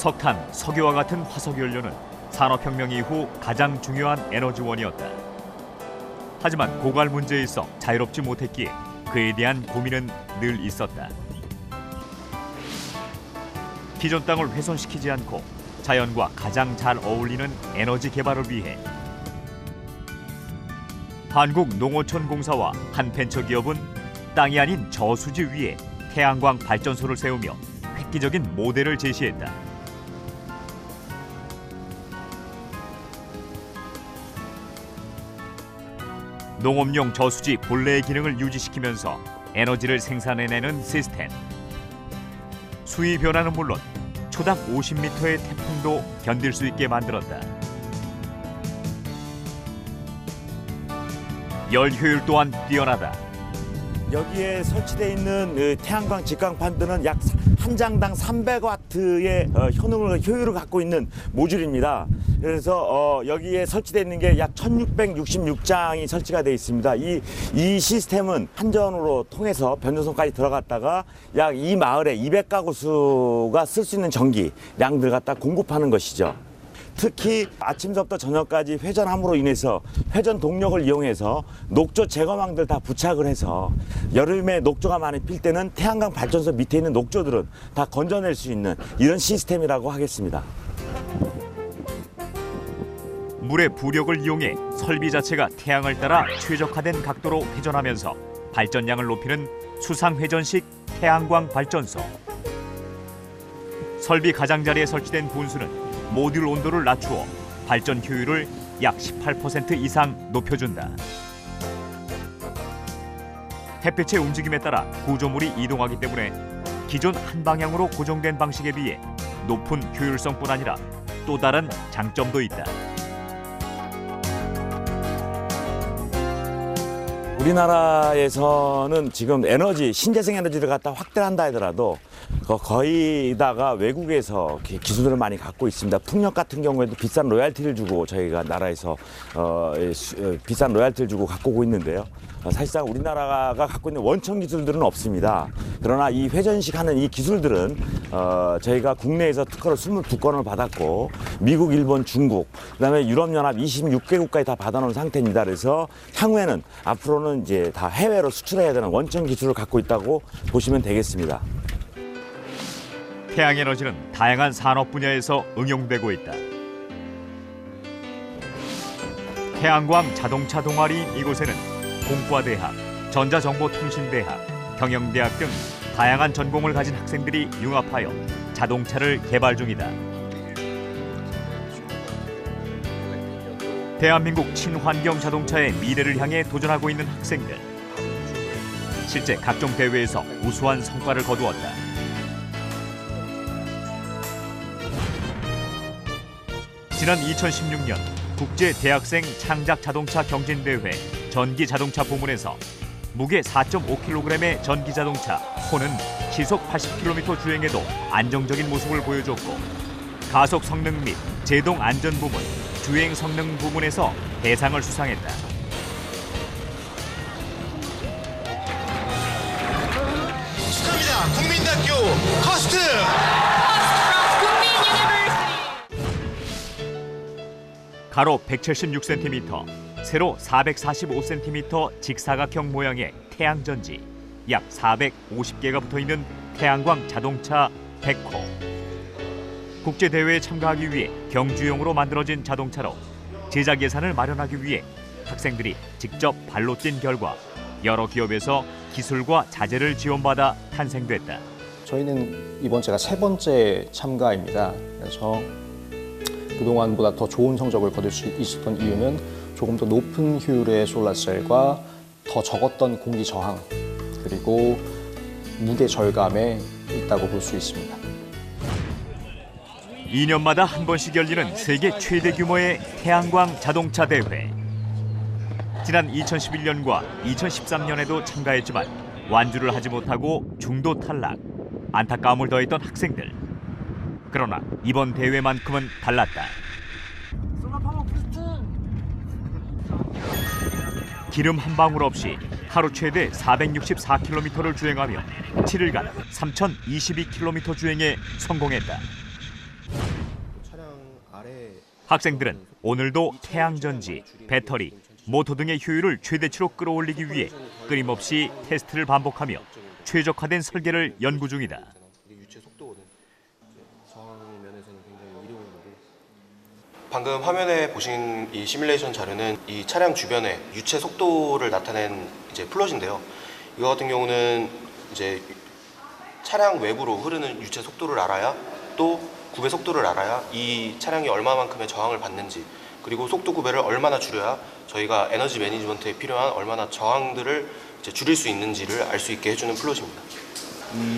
석탄, 석유와 같은 화석연료는 산업혁명 이후 가장 중요한 에너지원이었다. 하지만 고갈 문제에 있어 자유롭지 못했기에 그에 대한 고민은 늘 있었다. 기존 땅을 훼손시키지 않고 자연과 가장 잘 어울리는 에너지 개발을 위해 한국농어촌공사와 한 벤처기업은 땅이 아닌 저수지 위에 태양광 발전소를 세우며 획기적인 모델을 제시했다. 농업용 저수지 본래의 기능을 유지시키면서 에너지를 생산해내는 시스템. 수위 변화는 물론 초당 50m의 태풍도 견딜 수 있게 만들었다. 열 효율 또한 뛰어나다. 여기에 설치되어 있는 태양광 직광판들은 약 한 장당 300와트의 효율을 갖고 있는 모듈입니다. 그래서 여기에 설치되어 있는 게 약 1666장이 설치가 되어 있습니다. 이 시스템은 한전으로 통해서 변전소까지 들어갔다가 약 이 마을에 200가구 수가 쓸 수 있는 전기량들 갖다 공급하는 것이죠. 특히 아침서부터 저녁까지 회전함으로 인해서 회전 동력을 이용해서 녹조 제거망들 다 부착을 해서 여름에 녹조가 많이 필 때는 태양광 발전소 밑에 있는 녹조들은 다 건져낼 수 있는 이런 시스템이라고 하겠습니다. 물의 부력을 이용해 설비 자체가 태양을 따라 최적화된 각도로 회전하면서 발전량을 높이는 수상회전식 태양광 발전소. 설비 가장자리에 설치된 분수는 모듈 온도를 낮추어 발전 효율을 약 18% 이상 높여준다. 햇빛의 움직임에 따라 구조물이 이동하기 때문에 기존 한 방향으로 고정된 방식에 비해 높은 효율성뿐 아니라 또 다른 장점도 있다. 우리나라에서는 지금 신재생 에너지를 갖다 확대한다 하더라도 거의다가 외국에서 기술들을 많이 갖고 있습니다. 풍력 같은 경우에도 비싼 로얄티를 주고 저희가 나라에서 비싼 로얄티를 주고 갖고 오고 있는데요. 사실상 우리나라가 갖고 있는 원천 기술들은 없습니다. 그러나 이 회전식 하는 이 기술들은 저희가 국내에서 특허를 22건을 받았고 미국, 일본, 중국, 그다음에 유럽연합 26개국까지 다 받아놓은 상태입니다. 그래서 향후에는 앞으로는 이제 다 해외로 수출해야 되는 원천 기술을 갖고 있다고 보시면 되겠습니다. 태양에너지는 다양한 산업 분야에서 응용되고 있다. 태양광 자동차 동아리인 이곳에는 공과대학, 전자정보통신대학, 경영대학 등 다양한 전공을 가진 학생들이 융합하여 자동차를 개발 중이다. 대한민국 친환경 자동차의 미래를 향해 도전하고 있는 학생들. 실제 각종 대회에서 우수한 성과를 거두었다. 지난 2016년 국제대학생 창작자동차 경진대회 전기자동차 부문에서 무게 4.5kg의 전기자동차 호는 시속 80km 주행에도 안정적인 모습을 보여줬고 가속 성능 및 제동 안전 부문, 주행 성능 부문에서 대상을 수상했다. 축하합니다. 국민대학교 커스트! 가로 176cm, 세로 445cm 직사각형 모양의 태양전지 약 450개가 붙어있는 태양광 자동차 100호. 국제대회에 참가하기 위해 경주용으로 만들어진 자동차로 제작 예산을 마련하기 위해 학생들이 직접 발로 뛴 결과 여러 기업에서 기술과 자재를 지원받아 탄생됐다. 저희는 이번 제가 3번째 참가입니다. 그래서 그동안보다 더 좋은 성적을 거둘 수 있었던 이유는 조금 더 높은 효율의 솔라셀과 더 적었던 공기 저항 그리고 무게 절감에 있다고 볼 수 있습니다. 2년마다 한 번씩 열리는 세계 최대 규모의 태양광 자동차 대회. 지난 2011년과 2013년에도 참가했지만 완주를 하지 못하고 중도 탈락, 안타까움을 더했던 학생들. 그러나 이번 대회만큼은 달랐다. 기름 한 방울 없이 하루 최대 464km를 주행하며 7일간 3022km 주행에 성공했다. 학생들은 오늘도 태양전지, 배터리, 모터 등의 효율을 최대치로 끌어올리기 위해 끊임없이 테스트를 반복하며 최적화된 설계를 연구 중이다. 방금 화면에 보신 이 시뮬레이션 자료는 이 차량 주변의 유체 속도를 나타낸 이제 플롯인데요. 이거 같은 경우는 이제 차량 외부로 흐르는 유체 속도를 알아야 또 구배 속도를 알아야 이 차량이 얼마만큼의 저항을 받는지, 그리고 속도 구배를 얼마나 줄여야 저희가 에너지 매니지먼트에 필요한 얼마나 저항들을 이제 줄일 수 있는지를 알 수 있게 해주는 플롯입니다.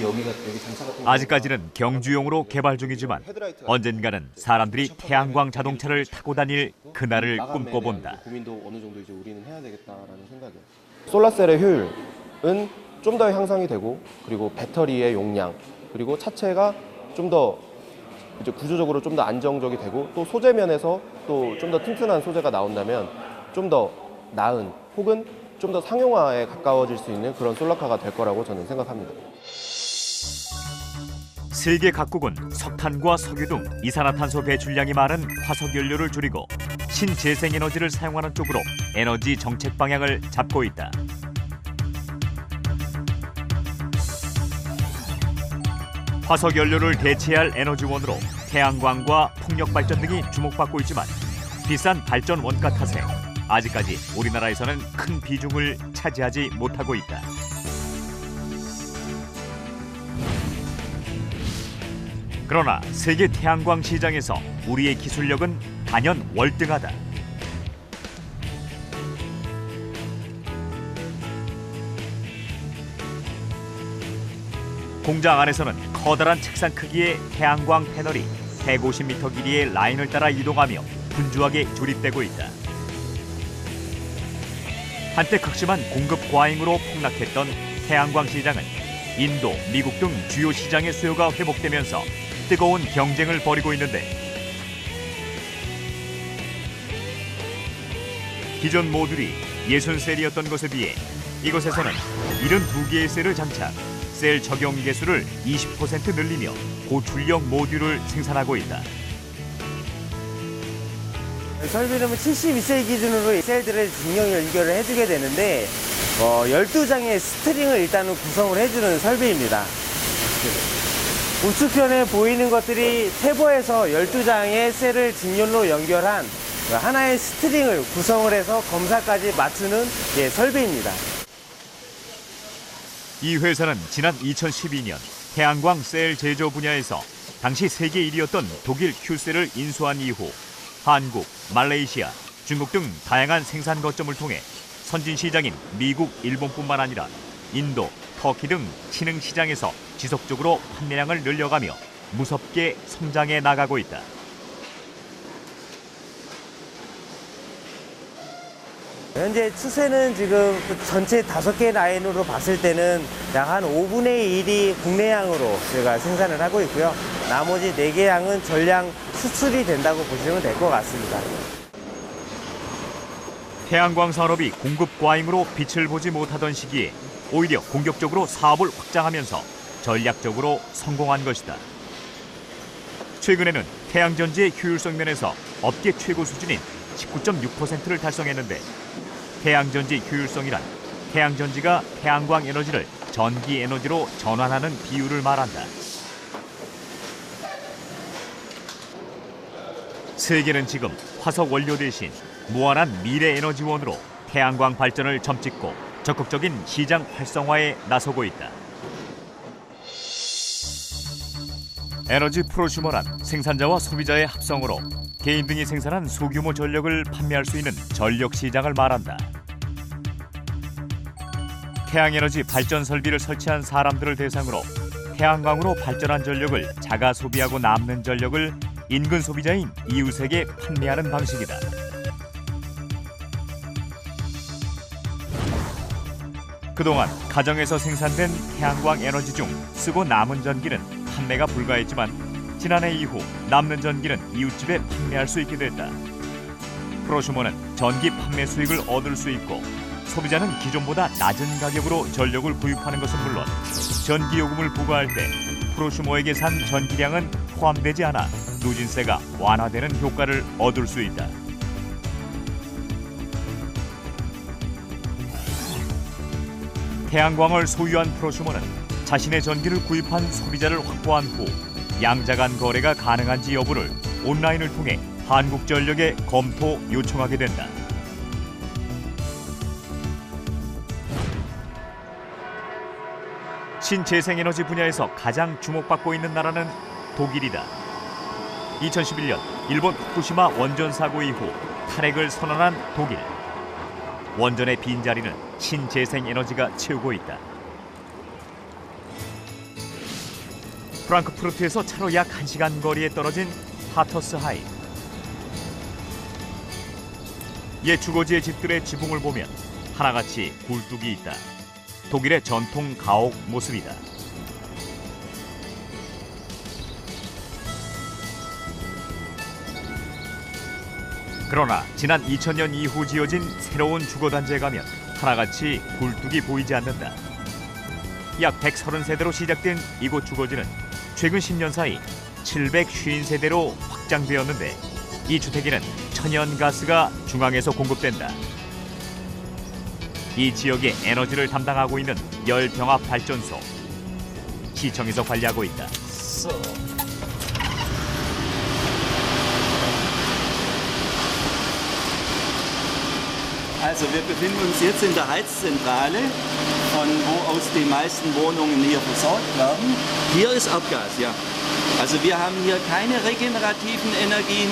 여기 장차 같은 아직까지는 경주용으로 개발 중이지만 언젠가는 사람들이 태양광 자동차를 타고 다닐 그날을 꿈꿔본다. 고민도 어느 정도 이제 우리는 해야 되겠다라는 생각이에요. 솔라셀의 효율은 좀 더 향상이 되고, 그리고 배터리의 용량, 그리고 차체가 좀 더 이제 구조적으로 좀 더 안정적이 되고, 또 소재 면에서 또 좀 더 튼튼한 소재가 나온다면 좀 더 나은 혹은 좀 더 상용화에 가까워질 수 있는 그런 솔라카가 될 거라고 저는 생각합니다. 세계 각국은 석탄과 석유 등 이산화탄소 배출량이 많은 화석 연료를 줄이고 신재생에너지를 사용하는 쪽으로 에너지 정책 방향을 잡고 있다. 화석 연료를 대체할 에너지원으로 태양광과 풍력 발전 등이 주목받고 있지만 비싼 발전 원가 탓에 아직까지 우리나라에서는 큰 비중을 차지하지 못하고 있다. 그러나 세계 태양광 시장에서 우리의 기술력은 단연 월등하다. 공장 안에서는 커다란 책상 크기의 태양광 패널이 150m 길이의 라인을 따라 이동하며 분주하게 조립되고 있다. 한때 극심한 공급 과잉으로 폭락했던 태양광 시장은 인도, 미국 등 주요 시장의 수요가 회복되면서 뜨거운 경쟁을 벌이고 있는데 기존 모듈이 60셀이었던 것에 비해 이곳에서는 72개의 셀을 장착, 셀 적용 개수를 20% 늘리며 고출력 모듈을 생산하고 있다. 설비름은 72셀 기준으로 셀들을 직영 연결을 해주게 되는데 12장의 스트링을 일단은 구성을 해주는 설비입니다. 우측편에 보이는 것들이 태보에서 12장의 셀을 직렬로 연결한 하나의 스트링을 구성을 해서 검사까지 맞추는 설비입니다. 이 회사는 지난 2012년 태양광 셀 제조 분야에서 당시 세계 1위였던 독일 큐셀을 인수한 이후 한국, 말레이시아, 중국 등 다양한 생산 거점을 통해 선진 시장인 미국, 일본뿐만 아니라 인도, 터키 등 신흥 시장에서 지속적으로 판매량을 늘려가며 무섭게 성장해 나가고 있다. 현재 추세는 지금 전체 5개 라인으로 봤을 때는 약 한 5분의 1이 국내향으로 저희가 생산을 하고 있고요. 나머지 4개 양은 전량 수출이 된다고 보시면 될 것 같습니다. 태양광 산업이 공급 과잉으로 빛을 보지 못하던 시기에 오히려 공격적으로 사업을 확장하면서 전략적으로 성공한 것이다. 최근에는 태양전지의 효율성 면에서 업계 최고 수준인 19.6%를 달성했는데 태양전지 효율성이란 태양전지가 태양광 에너지를 전기 에너지로 전환하는 비율을 말한다. 세계는 지금 화석 원료 대신 무한한 미래 에너지원으로 태양광 발전을 점찍고 적극적인 시장 활성화에 나서고 있다. 에너지 프로슈머란 생산자와 소비자의 합성으로 개인 등이 생산한 소규모 전력을 판매할 수 있는 전력 시장을 말한다. 태양에너지 발전 설비를 설치한 사람들을 대상으로 태양광으로 발전한 전력을 자가 소비하고 남는 전력을 인근 소비자인 이웃에게 판매하는 방식이다. 그동안 가정에서 생산된 태양광 에너지 중 쓰고 남은 전기는 판매가 불가했지만 지난해 이후 남는 전기는 이웃집에 판매할 수 있게 됐다. 프로슈머는 전기 판매 수익을 얻을 수 있고 소비자는 기존보다 낮은 가격으로 전력을 구입하는 것은 물론 전기요금을 부과할 때 프로슈머에게 산 전기량은 포함되지 않아 누진세가 완화되는 효과를 얻을 수 있다. 태양광을 소유한 프로슈머는 자신의 전기를 구입한 소비자를 확보한 후 양자 간 거래가 가능한지 여부를 온라인을 통해 한국전력에 검토 요청하게 된다. 신재생에너지 분야에서 가장 주목받고 있는 나라는 독일이다. 2011년 일본 후쿠시마 원전 사고 이후 탈핵을 선언한 독일. 원전의 빈자리는 신재생에너지가 채우고 있다. 프랑크푸르트에서 차로 약 1시간 거리에 떨어진 하터스하임. 옛 주거지의 집들의 지붕을 보면 하나같이 굴뚝이 있다. 독일의 전통 가옥 모습이다. 그러나 지난 2000년 이후 지어진 새로운 주거단지에 가면 하나같이 굴뚝이 보이지 않는다. 약 130세대로 시작된 이곳 주거지는 최근 10년 사이 750세대로 확장되었는데 이 주택에는 천연가스가 중앙에서 공급된다. 이 지역의 에너지를 담당하고 있는 열병합 발전소. 시청에서 관리하고 있다. Also wir befinden uns jetzt in der Heizzentrale, von wo aus die meisten Wohnungen hier versorgt werden. Hier ist Erdgas, ja. Also wir haben hier keine regenerativen Energien,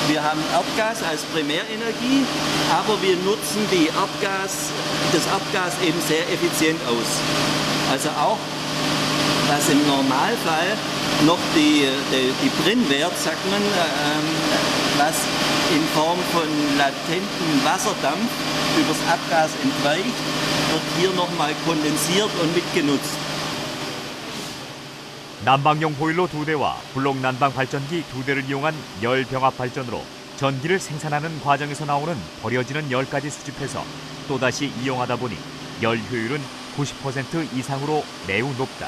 wir haben Erdgas als Primärenergie, aber wir nutzen das Erdgas eben sehr effizient aus. Also auch, was im Normalfall noch die Brennwert, sagt man, was in Form von latentem Wasserdampf übers Abgas entweicht, wird hier nochmal kondensiert und mitgenutzt. 난방용 보일러 2대와 블록 난방 발전기 2대를 이용한 열병합 발전으로 전기를 생산하는 과정에서 나오는 버려지는 열까지 수집해서 또다시 이용하다 보니 열 효율은 90% 이상으로 매우 높다.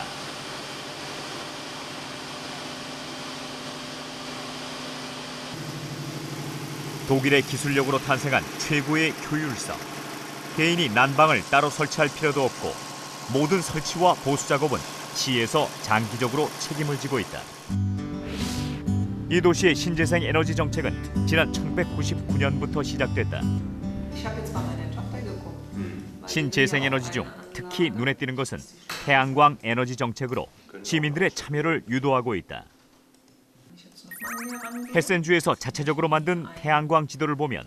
독일의 기술력으로 탄생한 최고의 효율성. 개인이 난방을 따로 설치할 필요도 없고 모든 설치와 보수 작업은 시에서 장기적으로 책임을 지고 있다. 이 도시의 신재생 에너지 정책은 지난 1999년부터 시작됐다. 신재생 에너지 중 특히 눈에 띄는 것은 태양광 에너지 정책으로 시민들의 참여를 유도하고 있다. 헤센주에서 자체적으로 만든 태양광 지도를 보면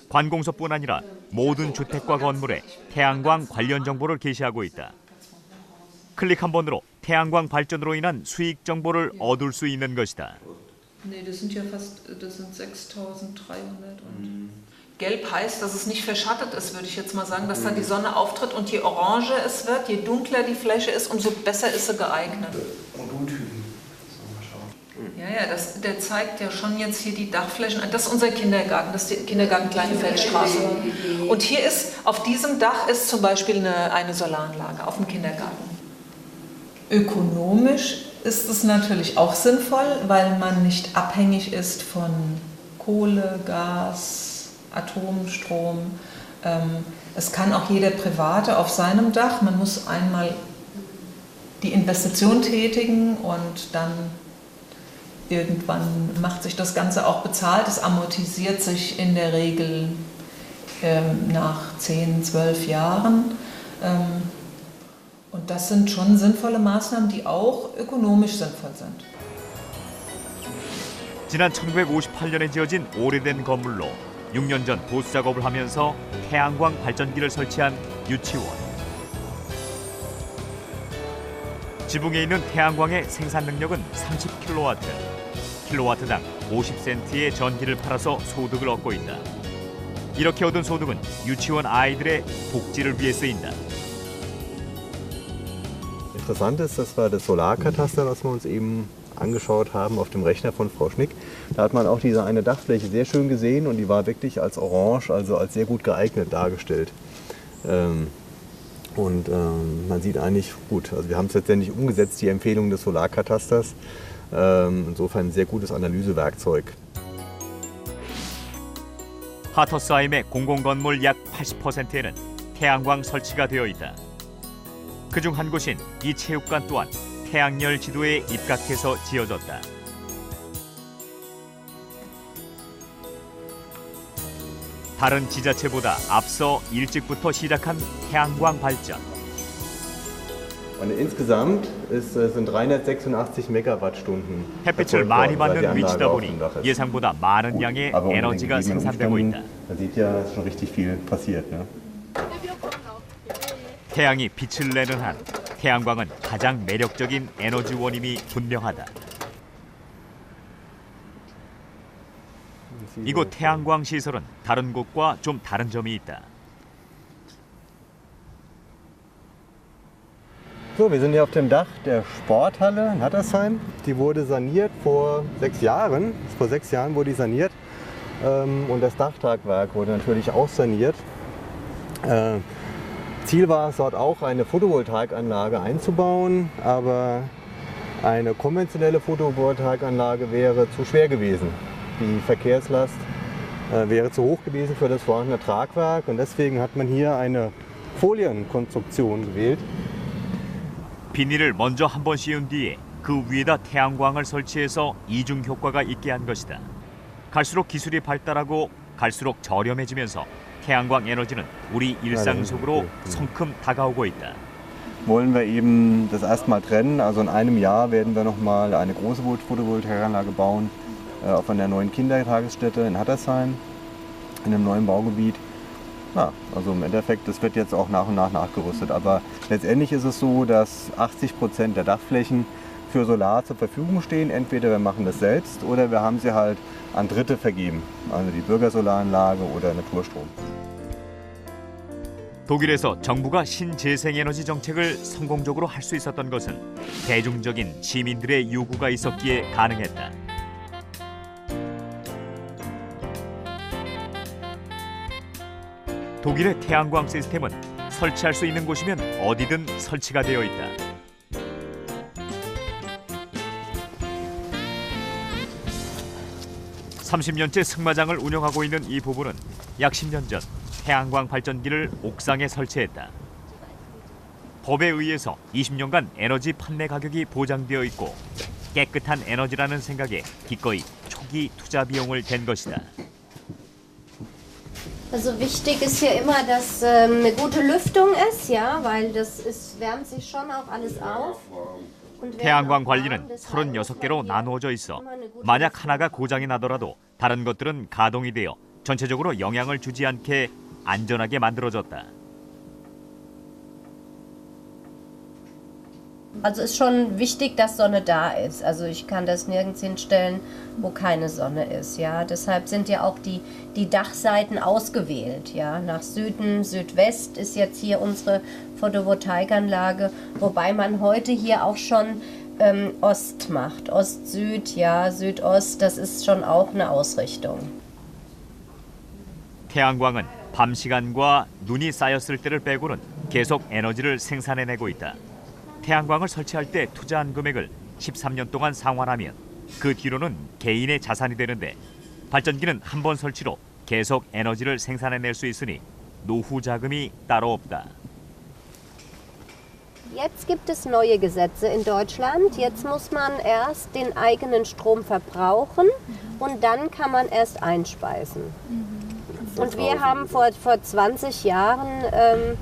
관공서뿐 아니라 모든 주택과 건물에 태양광 관련 정보를 게시하고 있다. 클릭 한 번으로 태양광 발전으로 인한 수익 정보를 얻을 수 있는 것이다. Nee, das sind 6.300 und Gelb heißt, dass es nicht verschattet ist, würde ich jetzt mal sagen, dass dann die Sonne auftritt und je oranger es wird, je dunkler die Fläche ist, umso besser ist sie geeignet. Ja, der zeigt ja schon jetzt hier die Dachflächen. Das ist unser Kindergarten, das ist die Kindergarten Kleine Feldstraße. Und hier ist, auf diesem Dach ist zum Beispiel eine Solaranlage auf dem Kindergarten. Ökonomisch ist es natürlich auch sinnvoll, weil man nicht abhängig ist von Kohle, Gas, Atomstrom. Es kann auch jeder Private auf seinem Dach. Man muss einmal die Investition tätigen und dann irgendwann macht sich das Ganze auch bezahlt. Es amortisiert sich in der Regel nach 10, 12 Jahren. Und das sind schon sinnvolle Maßnahmen, die auch ökonomisch sinnvoll sind. 지난 1958년에 지어진 오래된 건물로 6년 전 보수 작업을 하면서 태양광 발전기를 설치한 유치원. 지붕에 있는 태양광의 생산 능력은 30kW. 킬로와트당 50센트의 전기를 팔아서 소득을 얻고 있다. 이렇게 얻은 소득은 유치원 아이들의 복지를 위해 쓰인다. Interessant ist, das war das Solarkataster, was wir uns eben angeschaut haben auf dem Rechner von Frau Schnick. Da hat man auch diese eine Dachfläche sehr schön gesehen und die war wirklich als orange, also als sehr gut geeignet dargestellt. Man sieht eigentlich, gut, also wir haben es letztendlich umgesetzt, die Empfehlung des Solarkatasters. Insofern ein sehr gutes Analysewerkzeug. 하터스하임의 공공건물 약 80%에는 태양광 설치가 되어 있다. 그중 한 곳인 이 체육관 또한 태양열 지도에 입각해서 지어졌다. 다른 지자체보다 앞서 일찍부터 시작한 태양광 발전. Und insgesamt sind 386 Megawattstunden. 햇빛을 많이 받는 위치다 보니 예상보다 많은 양의 에너지가 생산되고 있다. Da sieht ja schon richtig viel passiert. Ne? 태양이 빛을 내는 한 태양광은 가장 매력적인 에너지원임이 분명하다. 이곳 태양광 시설은 다른 곳과 좀 다른 점이 있다. So, wir sind hier auf dem Dach der Sporthalle in Hattersheim. Die wurde saniert vor 6 Jahren. Vor 6 Jahren wurde die saniert. Und das Dachtragwerk wurde natürlich auch saniert. Ziel war es, dort auch eine Photovoltaikanlage einzubauen, aber eine konventionelle Photovoltaikanlage wäre zu schwer gewesen. Die Verkehrslast wäre zu hoch gewesen für das vorhandene Tragwerk und deswegen hat man hier eine Folienkonstruktion gewählt. 비닐을 먼저 한 번 씌운 뒤에 그 위에다 태양광을 설치해서 이중 효과가 있게 한 것이다. 갈수록 기술이 발달하고 갈수록 저렴해지면서 태양광 에너지는 우리 일상 속으로 성큼 다가오고 있다. Wollen wir eben das erstmal trennen. Also in einem Jahr werden wir nochmal eine große Photovoltaikanlage bauen auf einer neuen Kindertagesstätte in Hattersheim, in einem neuen Baugebiet. Ja, also im Endeffekt, das wird jetzt auch nach und nach nachgerüstet. Aber letztendlich ist es so, dass 80% der Dachflächen für Solar zur Verfügung stehen. Entweder wir machen das selbst oder wir haben sie halt an Dritte vergeben. Also die Bürgersolaranlage oder Naturstrom. 독일에서 정부가 신재생에너지 정책을 성공적으로 할 수 있었던 것은 대중적인 시민들의 요구가 있었기에 가능했다. 독일의 태양광 시스템은 설치할 수 있는 곳이면 어디든 설치가 되어 있다. (30년째) 승마장을 운영하고 있는 이 부부는 약 10년 전 태양광 발전기를 옥상에 설치했다. 법에 의해서 20년간 에너지 판매 가격이 보장되어 있고 깨끗한 에너지라는 생각에 기꺼이 초기 투자 비용을 댄 것이다. Also wichtig ist ja immer, dass eine gute Lüftung ist, ja, weil wärmt sich schon auch alles auf. 태양광 관리는 36개로 나누어져 있어 만약 하나가 고장이 나더라도 다른 것들은 가동이 되어 전체적으로 영향을 주지 않게 안전하게 만들어졌다. Also ist schon wichtig, dass Sonne da ist. Also ich kann das nirgends hinstellen, wo keine Sonne ist. Ja, deshalb sind ja auch die Dachseiten ausgewählt. Ja, nach Süden, Südwest ist jetzt hier unsere Photovoltaikanlage, wobei man heute hier auch schon Ost macht, Ost-Süd, ja, Südost. Das ist schon auch eine Ausrichtung. 태양광은 밤 시간과 눈이 쌓였을 때를 빼고는 계속 에너지를 생산해내고 있다. 태양광을 설치할 때 투자한 금액을 13년 동안 상환하면 그 뒤로는 개인의 자산이 되는데 발전기는 한 번 설치로 계속 에너지를 생산해낼 수 있으니 노후 자금이 따로 없다. Jetzt gibt es neue Gesetze in Deutschland. Jetzt muss man erst den eigenen Strom verbrauchen und dann kann man erst einspeisen. Und wir haben vor 20 Jahren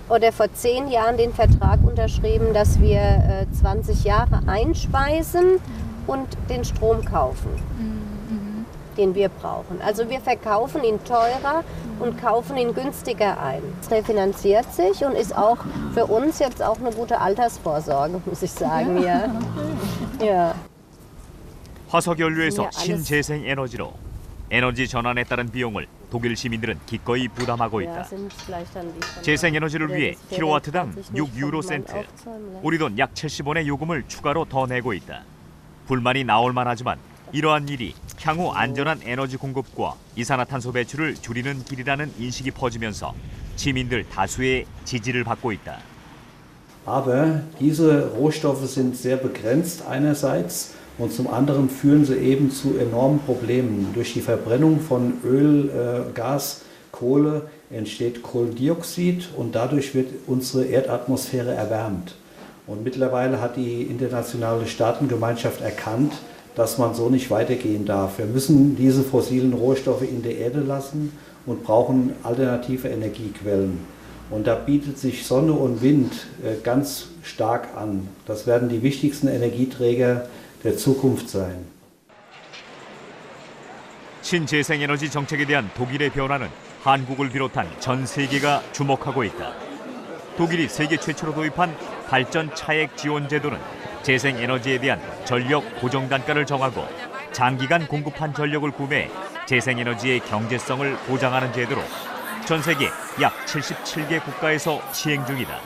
oder vor 10 Jahren den Vertrag unterschrieben, dass wir 20 Jahre einspeisen und den Strom kaufen, den wir brauchen. Also wir verkaufen ihn teurer und kaufen ihn günstiger ein. Der finanziert sich und ist auch für uns jetzt auch eine gute Altersvorsorge, muss ich sagen. Ja. Ja. 화석연료에서 신재생 에너지로 에너지 전환에 따른 비용을 독일 시민들은 기꺼이 부담하고 있다. 재생에너지를 위해 킬로와트당 6유로센트, 우리 돈 약 70원의 요금을 추가로 더 내고 있다. 불만이 나올 만하지만 이러한 일이 향후 안전한 에너지 공급과 이산화탄소 배출을 줄이는 길이라는 인식이 퍼지면서 시민들 다수의 지지를 받고 있다. Aber diese Rohstoffe sind sehr begrenzt einerseits Und zum anderen führen sie eben zu enormen Problemen. Durch die Verbrennung von Öl, Gas, Kohle entsteht Kohlendioxid und dadurch wird unsere Erdatmosphäre erwärmt. Und mittlerweile hat die internationale Staatengemeinschaft erkannt, dass man so nicht weitergehen darf. Wir müssen diese fossilen Rohstoffe in der Erde lassen und brauchen alternative Energiequellen. Und da bietet sich Sonne und Wind ganz stark an. Das werden die wichtigsten Energieträger der Zukunft sein. 신재생에너지 정책에 대한 독일의 변화는 한국을 비롯한 전 세계가 주목하고 있다. 독일이 세계 최초로 도입한 발전 차액 지원 제도는 재생에너지에 대한 전력 고정 단가를 정하고 장기간 공급한 전력을 구매해 재생에너지의 경제성을 보장하는 제도로 전 세계 약 77개 국가에서 시행 중이다.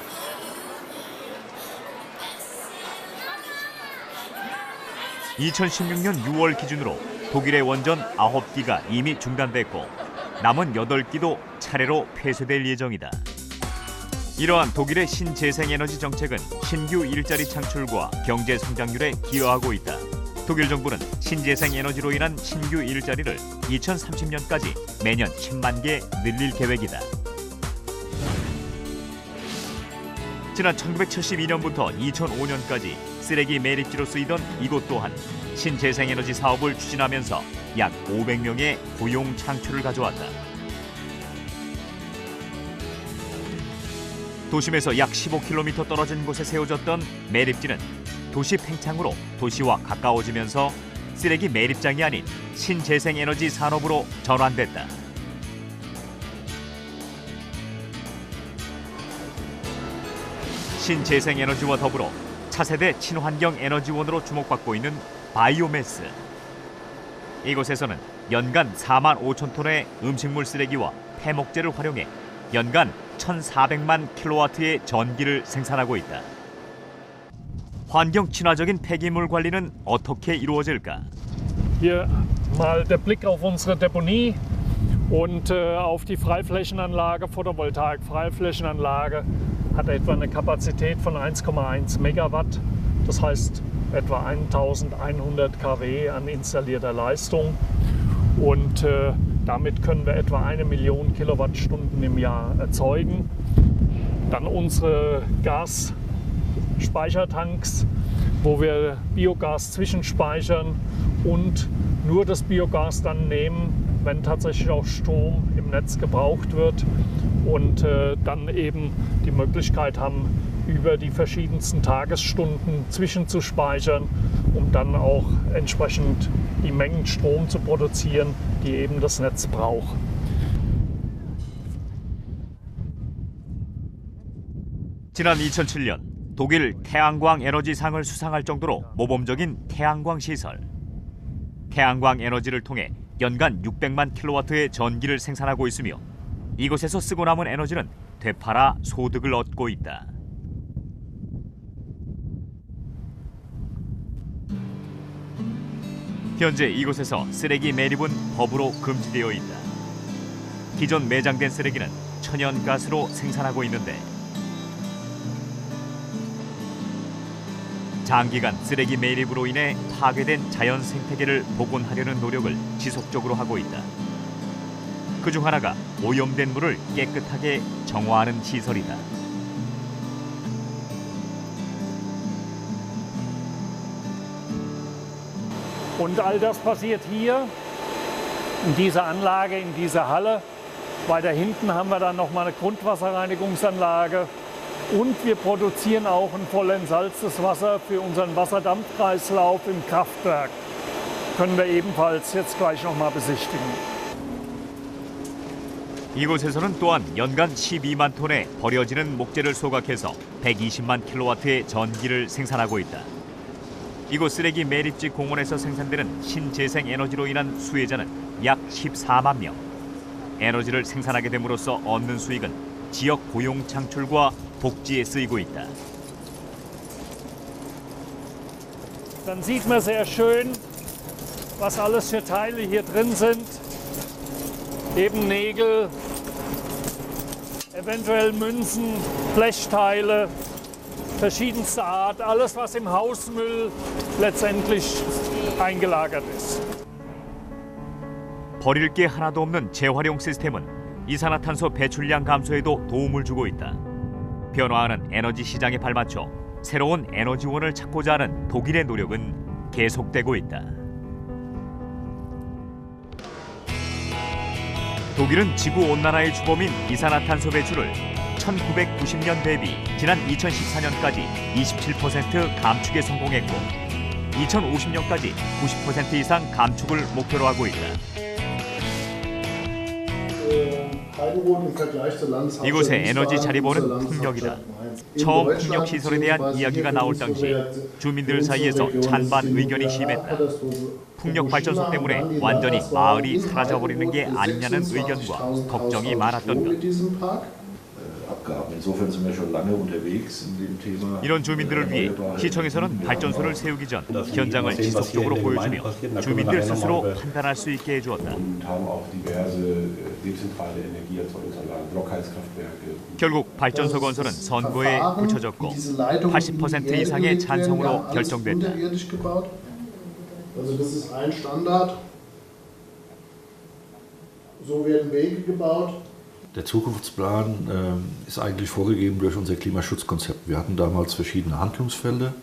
(2016년 6월) 기준으로 독일의 원전 9기가 이미 중단됐고 남은 8기도 차례로 폐쇄될 예정이다. 이러한 독일의 신재생에너지 정책은 신규 일자리 창출과 경제 성장률에 기여하고 있다. 독일 정부는 신재생에너지로 인한 신규 일자리를 2030년까지 매년 10만 개 늘릴 계획이다. 지난 1972년부터 2005년까지 쓰레기 매립지로 쓰이던 이곳 또한 신재생에너지 사업을 추진하면서 약 500명의 고용 창출을 가져왔다. 도심에서 약 15km 떨어진 곳에 세워졌던 매립지는 도시 팽창으로 도시와 가까워지면서 쓰레기 매립장이 아닌 신재생에너지 산업으로 전환됐다. 신재생에너지와 더불어 차세대 친환경 에너지원으로 주목받고 있는 바이오매스. 이곳에서는 연간 4만 5천 톤의 음식물 쓰레기와 폐목재를 활용해 연간 1,400만 킬로와트의 전기를 생산하고 있다. 환경 친화적인 폐기물 관리는 어떻게 이루어질까? Hier mal der Blick auf unsere Deponie und auf die Freiflächenanlage, Photovoltaik-Freiflächenanlage hat etwa eine Kapazität von 1,1 Megawatt. Das heißt etwa 1100 kW an installierter Leistung. Und damit können wir etwa 1 Million Kilowattstunden im Jahr erzeugen. Dann unsere Gasspeichertanks, wo wir Biogas zwischenspeichern und nur das Biogas dann nehmen, wenn tatsächlich auch Strom im Netz gebraucht wird und dann eben die Möglichkeit haben, über die verschiedensten Tagesstunden zwischenzuspeichern, um dann auch entsprechend die Mengen Strom zu produzieren, die eben das Netz braucht. 지난 2007년 독일 태양광 에너지상을 수상할 정도로 모범적인 태양광 시설. 태양광 에너지를 통해 연간 600만 킬로와트의 전기를 생산하고 있으며 이곳에서 쓰고 남은 에너지는 되팔아 소득을 얻고 있다. 현재 이곳에서 쓰레기 매립은 법으로 금지되어 있다. 기존 매장된 쓰레기는 천연가스로 생산하고 있는데 장기간 쓰레기 매립으로 인해 파괴된 자연 생태계를 복원하려는 노력을 지속적으로 하고 있다. 그중 하나가 오염된 물을 깨끗하게 정화하는 시설이다. Und all das passiert hier in dieser Anlage, in dieser Halle. Weiter hinten haben wir dann nochmal eine Grundwasserreinigungsanlage. Und wir produzieren auch ein voll entsalztes Wasser für unseren Wasserdampfkreislauf im Kraftwerk. Können wir ebenfalls jetzt gleich nochmal besichtigen. 이곳에서는 또한 연간 12만 톤의 버려지는 목재를 소각해서 120만 킬로와트의 전기를 생산하고 있다. 이곳 쓰레기 매립지 공원에서 생산되는 신재생 에너지로 인한 수혜자는 약 14만 명. 에너지를 생산하게 됨으로써 얻는 수익은 지역 고용 창출과 복지에 쓰이고 있다. Dann sieht man sehr schön, was alles für Teile hier drin sind. Eben Nägel, eventuell Münzen, Blechteile, verschiedenster Art, alles was im Hausmüll letztendlich eingelagert ist. 버릴 게 하나도 없는 재활용 시스템은 이산화탄소 배출량 감소에도 도움을 주고 있다. 변화하는 에너지 시장에 발맞춰 새로운 에너지원을 찾고자 하는 독일의 노력은 계속되고 있다. 독일은 지구온난화의 주범인 이산화탄소 배출을 1990년 대비 지난 2014년까지 27% 감축에 성공했고 2050년까지 90% 이상 감축을 목표로 하고 있다. 이곳의 에너지 자리보는 풍력이다. 처음 풍력 시설에 대한 이야기가 나올 당시 주민들 사이에서 찬반 의견이 심했다. 풍력 발전소 때문에 완전히 마을이 사라져버리는 게 아니냐는 의견과 걱정이 많았던 것. 이런 주민들을 위해 시청에서는 발전소를 세우기 전 현장을 지속적으로 보여주며 주민들 스스로 판단할 수 있게 해주었다. 결국 발전소 건설은 선거에 붙여졌고 80% 이상의 찬성으로 결정됐다. Der Zukunftsplan ist eigentlich vorgegeben durch unser Klimaschutzkonzept. Wir hatten damals verschiedene Handlungsfelder.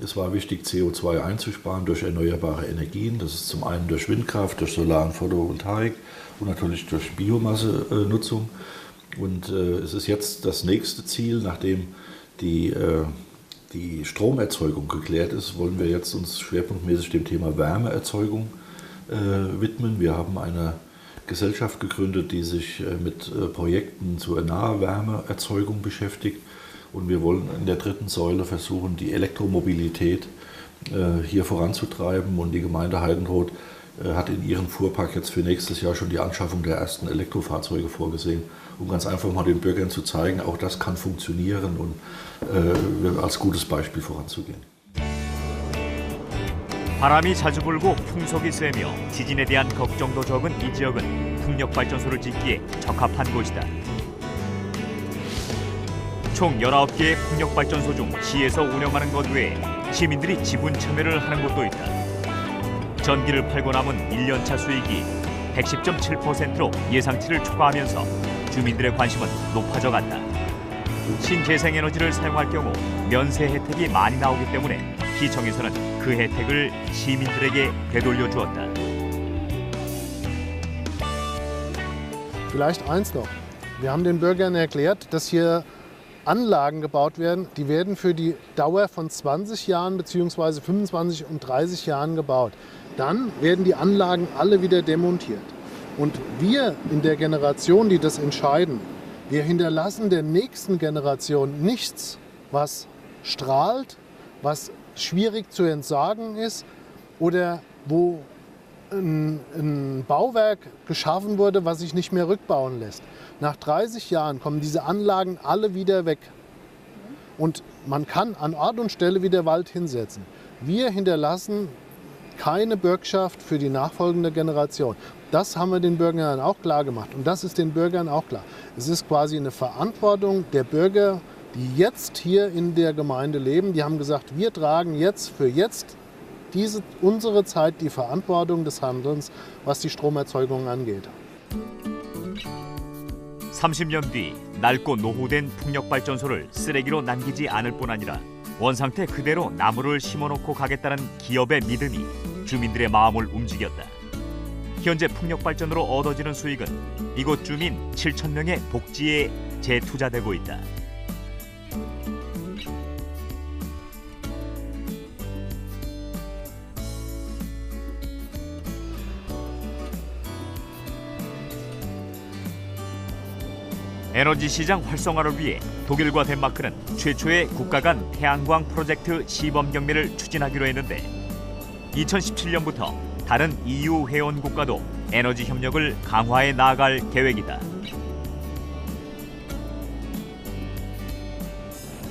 Es war wichtig, CO2 einzusparen durch erneuerbare Energien. Das ist zum einen durch Windkraft, durch Solar- und Photovoltaik und natürlich durch Biomassenutzung. Und es ist jetzt das nächste Ziel, nachdem die Stromerzeugung geklärt ist, wollen wir jetzt uns schwerpunktmäßig dem Thema Wärmeerzeugung widmen. Wir haben eine Gesellschaft gegründet, die sich mit Projekten zur Nahwärmeerzeugung beschäftigt. Und wir wollen in der dritten Säule versuchen, die Elektromobilität hier voranzutreiben. Und die Gemeinde Heidenroth hat in ihrem Fuhrpark jetzt für nächstes Jahr schon die Anschaffung der ersten Elektrofahrzeuge vorgesehen, um ganz einfach mal den Bürgern zu zeigen, auch das kann funktionieren und als gutes Beispiel voranzugehen. 바람이 자주 불고 풍속이 세며 지진에 대한 걱정도 적은 이 지역은 풍력발전소를 짓기에 적합한 곳이다. 총 19개의 풍력발전소 중 시에서 운영하는 것 외에 시민들이 지분 참여를 하는 곳도 있다. 전기를 팔고 남은 1년차 수익이 110.7%로 예상치를 초과하면서 주민들의 관심은 높아져 간다. 신재생에너지를 사용할 경우 면세 혜택이 많이 나오기 때문에 시청에서는 그 혜택을 시민들에게 되돌려 주었다. Vielleicht eins noch. Wir haben den Bürgern erklärt, dass hier Anlagen gebaut werden, die werden für die Dauer von 20 Jahren bzw. 25 und 30 Jahren gebaut. Dann werden die Anlagen alle wieder demontiert. Und wir in der Generation, die das entscheiden, wir hinterlassen der nächsten Generation nichts, was strahlt, was schwierig zu entsorgen ist oder wo ein Bauwerk geschaffen wurde, was sich nicht mehr rückbauen lässt. Nach 30 Jahren kommen diese Anlagen alle wieder weg. Und man kann an Ort und Stelle wieder Wald hinsetzen. Wir hinterlassen keine Bürgschaft für die nachfolgende Generation. Das haben wir den Bürgern auch klar gemacht. Und das ist den Bürgern auch klar. Es ist quasi eine Verantwortung der Bürger, die jetzt hier in der Gemeinde leben. Die haben gesagt, wir tragen jetzt für jetzt unsere Zeit die Verantwortung des Handelns, was die Stromerzeugung angeht. 30년 뒤 낡고 노후된 풍력발전소를 쓰레기로 남기지 않을 뿐 아니라 원상태 그대로 나무를 심어놓고 가겠다는 기업의 믿음이 주민들의 마음을 움직였다. 현재 풍력발전으로 얻어지는 수익은 이곳 주민 7,000명의 복지에 재투자되고 있다. 에너지 시장 활성화를 위해 독일과 덴마크는 최초의 국가 간 태양광 프로젝트 시범 경매를 추진하기로 했는데 2017년부터 다른 EU 회원 국가도 에너지 협력을 강화해 나아갈 계획이다.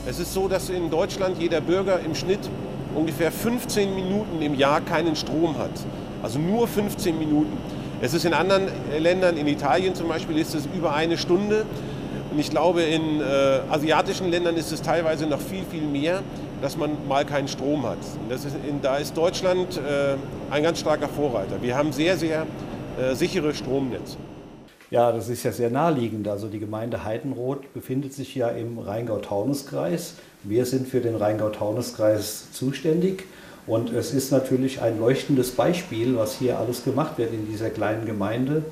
Es ist so, dass in Deutschland jeder Bürger im Schnitt ungefähr 15 Minuten im Jahr keinen Strom hat. Also nur 15 Minuten. Es ist in anderen Ländern, in Italien zum Beispiel, ist es über eine Stunde. Und ich glaube, in asiatischen Ländern ist es teilweise noch viel, viel mehr, dass man mal keinen Strom hat. Und da ist Deutschland ein ganz starker Vorreiter. Wir haben sehr, sehr sichere Stromnetze. Ja, das ist ja sehr naheliegend. Also die Gemeinde Heidenroth befindet sich ja im Rheingau-Taunus-Kreis. Wir sind für den Rheingau-Taunus-Kreis zuständig. Und es ist natürlich ein leuchtendes Beispiel, was hier alles gemacht wird in dieser kleinen Gemeinde.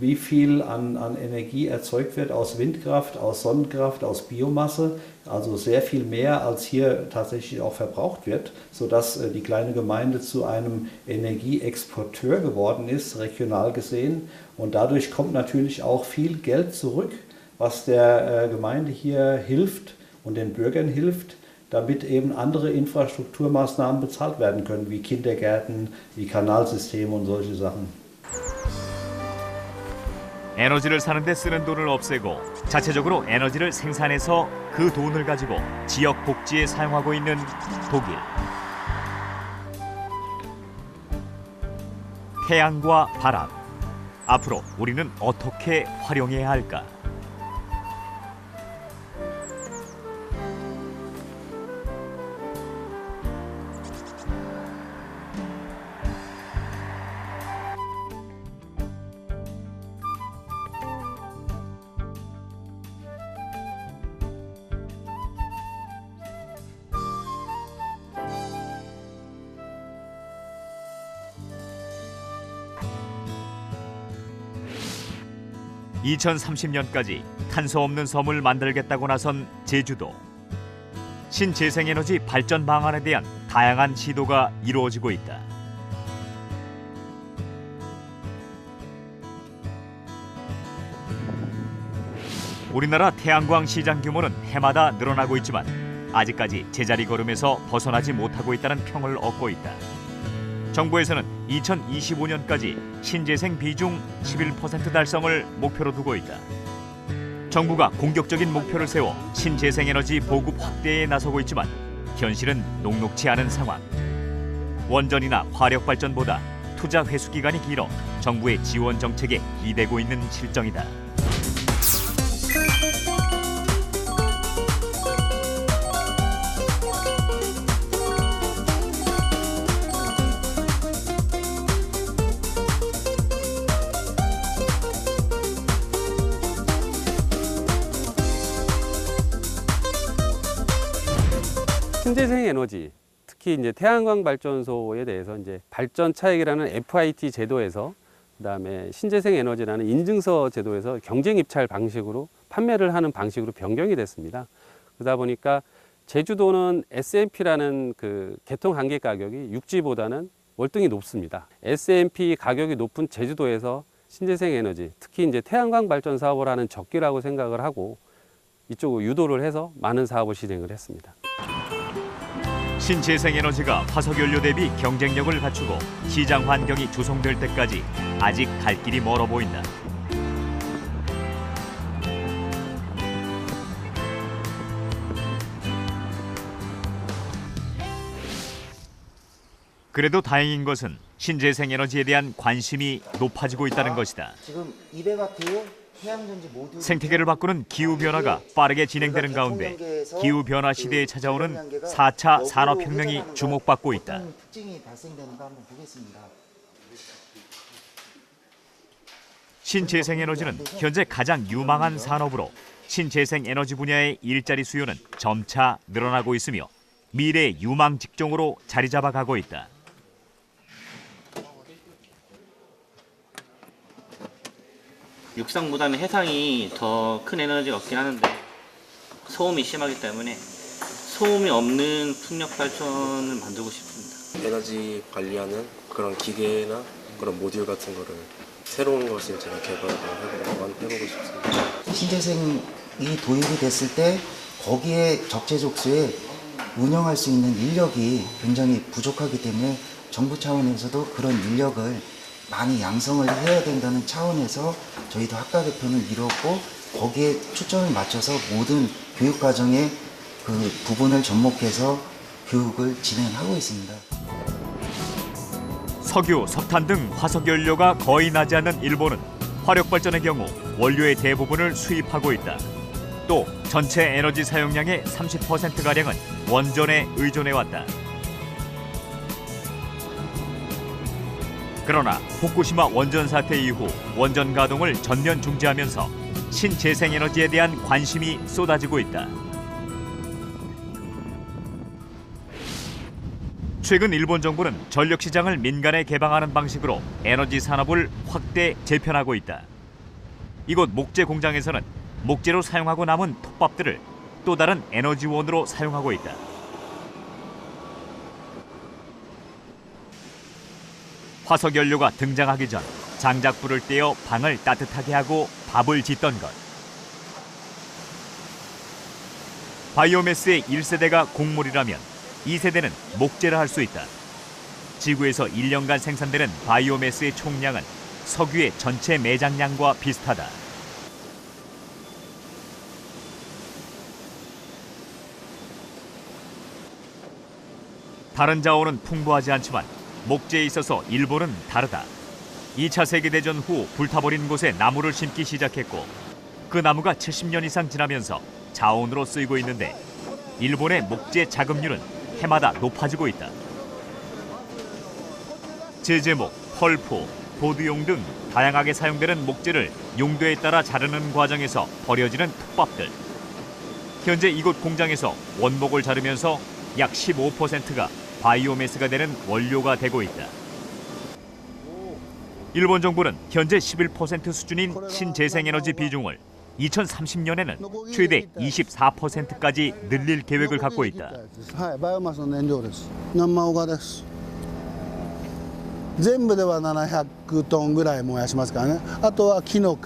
Wie viel an Energie erzeugt wird aus Windkraft, aus Sonnenkraft, aus Biomasse. Also sehr viel mehr, als hier tatsächlich auch verbraucht wird, sodass die kleine Gemeinde zu einem Energieexporteur geworden ist, regional gesehen. Und dadurch kommt natürlich auch viel Geld zurück, was der Gemeinde hier hilft und den Bürgern hilft, damit eben andere Infrastrukturmaßnahmen bezahlt werden können, wie Kindergärten, wie Kanalsysteme und solche Sachen. 에너지를 사는데 쓰는 돈을 없애고 자체적으로 에너지를 생산해서 그 돈을 가지고 지역 복지에 사용하고 있는 독일. 태양과 바람. 앞으로 우리는 어떻게 활용해야 할까? (2030년까지) 탄소 없는 섬을 만들겠다고 나선 제주도. 신재생에너지 발전 방안에 대한 다양한 시도가 이루어지고 있다. 우리나라 태양광 시장 규모는 해마다 늘어나고 있지만 아직까지 제자리 걸음에서 벗어나지 못하고 있다는 평을 얻고 있다. 정부에서는 2025년까지 신재생 비중 11% 달성을 목표로 두고 있다. 정부가 공격적인 목표를 세워 신재생에너지 보급 확대에 나서고 있지만 현실은 녹록치 않은 상황. 원전이나 화력발전보다 투자 회수 기간이 길어 정부의 지원 정책에 기대고 있는 실정이다. 신재생 에너지, 특히 이제 태양광 발전소에 대해서 이제 발전 차익이라는 FIT 제도에서 그다음에 신재생 에너지라는 인증서 제도에서 경쟁 입찰 방식으로 판매를 하는 방식으로 변경이 됐습니다. 그러다 보니까 제주도는 S&P라는 그 개통 한계 가격이 육지보다는 월등히 높습니다. S&P 가격이 높은 제주도에서 신재생 에너지, 특히 이제 태양광 발전 사업을 하는 적기라고 생각을 하고 이쪽으로 유도를 해서 많은 사업을 진행을 했습니다. 신재생에너지가 화석연료 대비 경쟁력을 갖추고 시장 환경이 조성될 때까지 아직 갈 길이 멀어 보인다. 그래도 다행인 것은 신재생에너지에 대한 관심이 높아지고 있다는 것이다. 지금 200W의 태양전지 모듈 생태계를 바꾸는 기후변화가 빠르게 진행되는 가운데 기후변화 시대에 찾아오는 4차 산업혁명이 주목받고 있다. 어떤 특징이 발생되는가 한번 보겠습니다. 신재생에너지는 현재 가장 유망한 산업으로 신재생에너지 분야의 일자리 수요는 점차 늘어나고 있으며 미래의 유망 직종으로 자리 잡아가고 있다. 육상보다는 해상이 더 큰 에너지가 없긴 하는데 소음이 심하기 때문에 소음이 없는 풍력 발전을 만들고 싶습니다. 에너지 관리하는 그런 기계나 그런 모듈 같은 거를 새로운 것을 제가 개발을 해보고 싶습니다. 신재생이 도입이 됐을 때 거기에 적재적소에 운영할 수 있는 인력이 굉장히 부족하기 때문에 정부 차원에서도 그런 인력을 많이 양성을 해야 된다는 차원에서 저희도 학과 개편을 이뤘고 거기에 초점을 맞춰서 모든 교육 과정의 그 부분을 접목해서 교육을 진행하고 있습니다. 석유, 석탄 등 화석연료가 거의 나지 않는 일본은 화력발전의 경우 원료의 대부분을 수입하고 있다. 또 전체 에너지 사용량의 30%가량은 원전에 의존해왔다. 그러나 후쿠시마 원전 사태 이후 원전 가동을 전면 중지하면서 신재생에너지에 대한 관심이 쏟아지고 있다. 최근 일본 정부는 전력시장을 민간에 개방하는 방식으로 에너지 산업을 확대 재편하고 있다. 이곳 목재 공장에서는 목재로 사용하고 남은 톱밥들을 또 다른 에너지원으로 사용하고 있다. 화석연료가 등장하기 전 장작불을 떼어 방을 따뜻하게 하고 밥을 짓던 것. 바이오매스의 1세대가 곡물이라면 2세대는 목재라 할 수 있다. 지구에서 1년간 생산되는 바이오매스의 총량은 석유의 전체 매장량과 비슷하다. 다른 자원은 풍부하지 않지만 목재에 있어서 일본은 다르다. 2차 세계대전 후 불타버린 곳에 나무를 심기 시작했고 그 나무가 70년 이상 지나면서 자원으로 쓰이고 있는데 일본의 목재 자급률은 해마다 높아지고 있다. 제제목, 펄프, 보드용 등 다양하게 사용되는 목재를 용도에 따라 자르는 과정에서 버려지는 톱밥들. 현재 이곳 공장에서 원목을 자르면서 약 15%가 바이오매스가 되는 원료가 되고 있다. 일본 정부는 현재 11% 수준인 신재생에너지 비중을 2030년에는 최대 24%까지 늘릴 계획을 갖고 있다. バイオマスの燃料です。生岡です。全部では700トンぐらい燃やしますからね。あとは木の皮、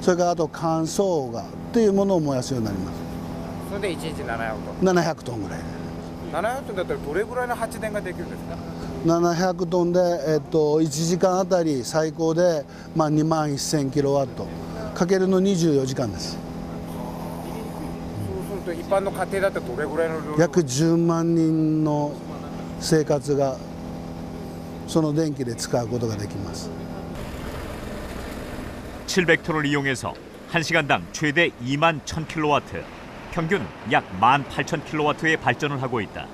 それからあと乾燥がというものを燃やすようになります。それで1日700トン。700トンぐらい。700トンだったらどれぐらいの発電ができるんですか。700トンで1時間あたり最高で2万1000キロワット。かけるの24時間です。そうすると一般の家庭だったらどれぐらいの量？約10万人の生活がその電気で使うことができます。 700톤을 이용해서 1시간당 최대 2만 1000킬로와트, 평균 약 18,000킬로와트의 발전을 하고 있다.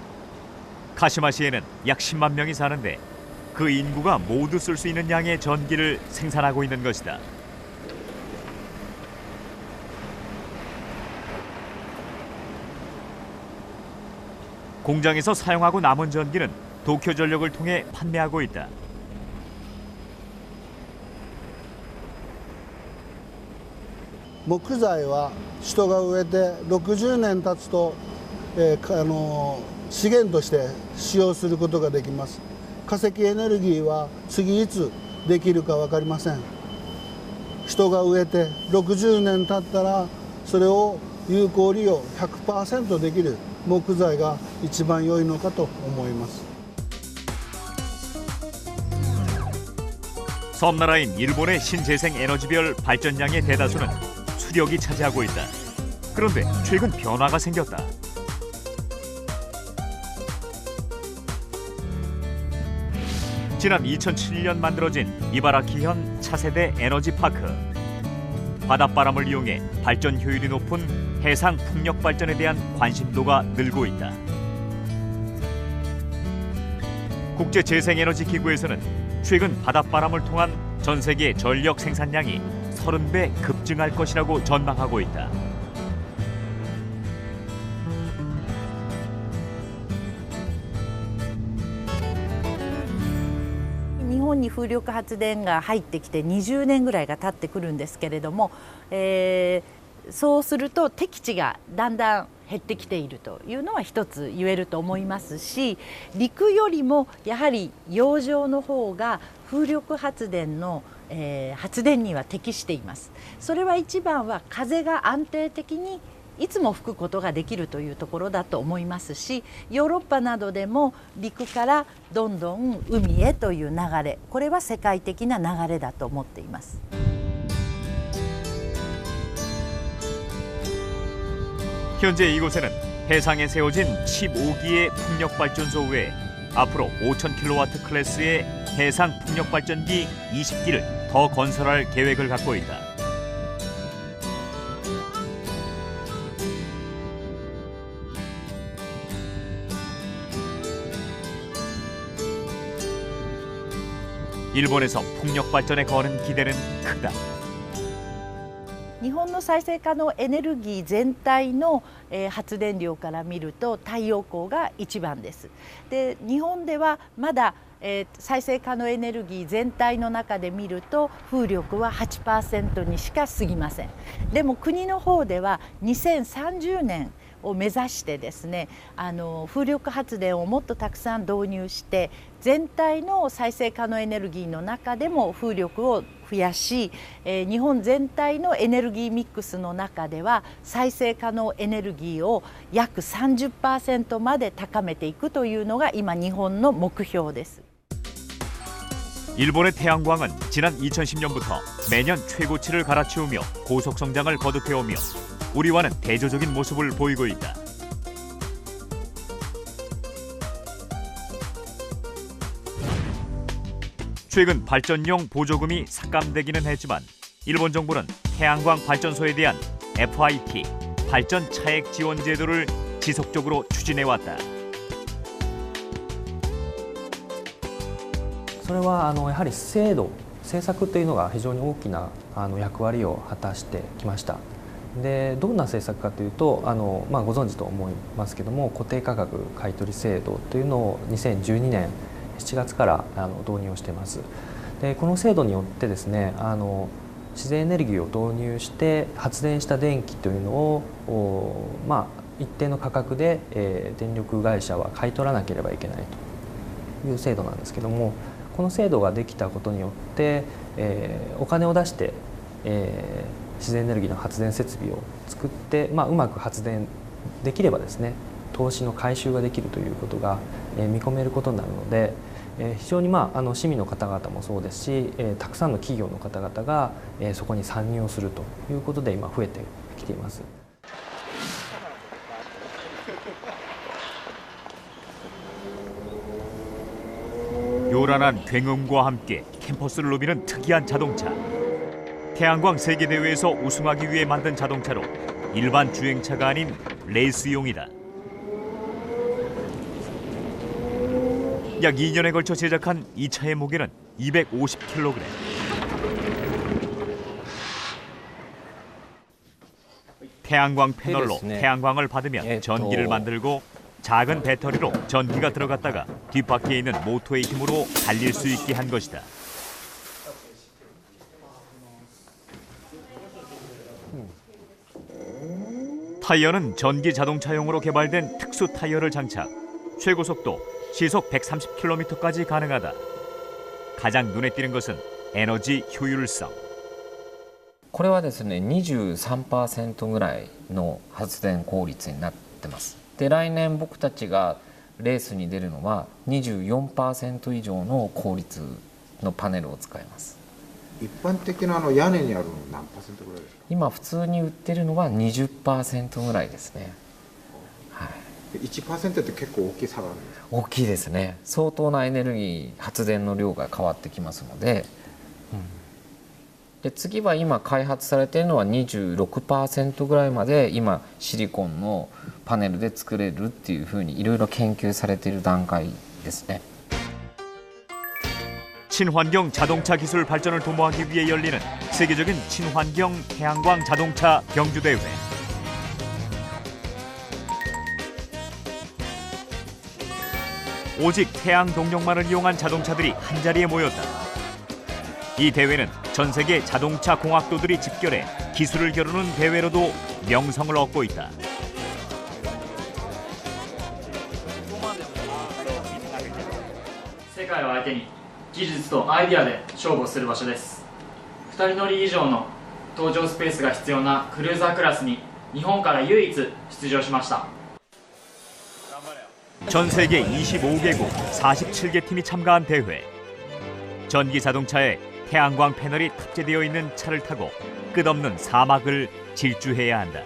카시마시에는 약 10만 명이 사는데 그 인구가 모두 쓸 수 있는 양의 전기를 생산하고 있는 것이다. 공장에서 사용하고 남은 전기는 도쿄전력을 통해 판매하고 있다.木材は人が植えて60年経つと、資源として使用することができます。化石エネルギーは次いつできるか分かりません。人が植えて60年経ったらそれを有効利用 100% できる木材が一番良いのかと思います。 섬나라인 일본의 신재생 에너지별 발전량의 대다수는 수력이 차지하고 있다. 그런데 최근 변화가 생겼다. 지난 2007년 만들어진 이바라키현 차세대 에너지파크. 바닷바람을 이용해 발전 효율이 높은 해상 풍력 발전에 대한 관심도가 늘고 있다. 국제재생에너지 기구에서는 최근 바닷바람을 통한 전 세계 전력 생산량이 30배 급증할 것이라고 전망하고 있다. 日本に風力発電が入ってきて20年ぐらいが経ってくるんですけれども、そうすると適地がだんだん減ってきているというのは一つ言えると思いますし、陸よりもやはり洋上の方が風力発電の、発電には適しています。それは一番は風が安定的にいつも吹くことができるというところだと思いますし、ヨーロッパなどでも陸からどんどん海へという流れ、これは世界的な流れだと思っています。 현재 이곳에는 해상에 세워진 15기의 풍력발전소 외에 앞으로 5,000kW 클래스의 해상 풍력발전기 20기를 더 건설할 계획을 갖고 있다. 일본에서 풍력 발전에 거는 기대는 크다. 日本の再生可能エネルギー全体の発電量から見ると太陽光が一番です。で、日本ではまだ再生可能エネルギー全体の中で見ると風力は 8% にしか過ぎません。でも国の方では2030年を目指してですね、風力発電をもっとたくさん導入して全体の再生可能エネルギーの中でも風力を増やし、日本全体のエネルギーミックスの中では再生可能エネルギーを約 30% まで高めていくというのが今日本の目標です。 일본의 태양광은 지난 2010년부터 매년 최고치를 갈아치우며 고속 성장을 거듭해오며 우리와는 대조적인 모습을 보이고 있다. 최근 발전용 보조금이 삭감되기는 했지만 일본 정부는 태양광 발전소에 대한 FIT 발전 차액 지원 제도를 지속적으로 추진해왔다. それはやはり制度、政策というのが非常に大きな役割を果たしてきました。で、どんな政策かというとご存知と思いますけども、固定価格買取制度というのを2012年7月から導入をしています。で、この制度によってですね、自然エネルギーを導入して発電した電気というのを一定の価格で電力会社は買い取らなければいけないという制度なんですけども、この制度ができたことによって、お金を出して、自然エネルギーの発電設備を作って、うまく発電できればですね、投資の回収ができるということが、見込めることになるので、非常に市民の方々もそうですし、たくさんの企業の方々が、そこに参入をするということで今増えてきています。 요란한 굉음과 함께 캠퍼스를 누비는 특이한 자동차. 태양광 세계대회에서 우승하기 위해 만든 자동차로 일반 주행차가 아닌 레이스용이다. 약 2년에 걸쳐 제작한 이 차의 무게는 250kg. 태양광 패널로 태양광을 받으면 전기를 만들고 작은 배터리로 전기가 들어갔다가 뒷바퀴에 있는 모터의 힘으로 달릴 수 있게 한 것이다. 타이어는 전기 자동차용으로 개발된 특수 타이어를 장착. 최고 속도 시속 130km까지 가능하다. 가장 눈에 띄는 것은 에너지 효율성. これはですね、23% ぐらいの発電効率になってます。で、来年僕たちがレースに出るのは 24% 以上の効率のパネルを使います。一般的な屋根にあるの何パーセントぐらいですか？今普通に売ってるのは 20% ぐらいですね。はい、1% って結構大きい差があるんですか？大きいですね。相当なエネルギー発電の量が変わってきますので、で次は今開発されているのは 26% ぐらいまで今シリコンのパネルで作れるっていうふうにいろいろ研究されている段階ですね。 친환경 자동차 기술 발전을 도모하기 위해 열리는 세계적인 친환경 태양광 자동차 경주대회. 오직 태양 동력만을 이용한 자동차들이 한자리에 모였다. 이 대회는 전 세계 자동차 공학도들이 집결해 기술을 겨루는 대회로도 명성을 얻고 있다. 世界を相手に技術とアイデアで勝負をする場所です。2人乗り以上の搭乗スペースが必要なクルーザークラスに日本から唯一出場しました。 전 세계 25개국 47개 팀이 참가한 대회. 전기 자동차에 태양광 패널이 탑재되어 있는 차를 타고 끝없는 사막을 질주해야 한다.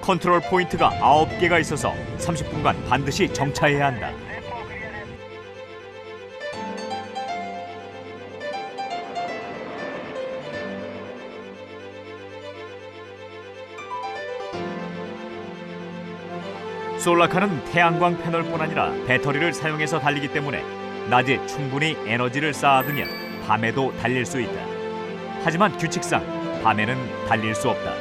컨트롤 포인트가 9개가 있어서 30분간 반드시 정차해야 한다. 솔라카는 태양광 패널뿐 아니라 배터리를 사용해서 달리기 때문에 낮에 충분히 에너지를 쌓아두면 밤에도 달릴 수 있다. 하지만 규칙상 밤에는 달릴 수 없다.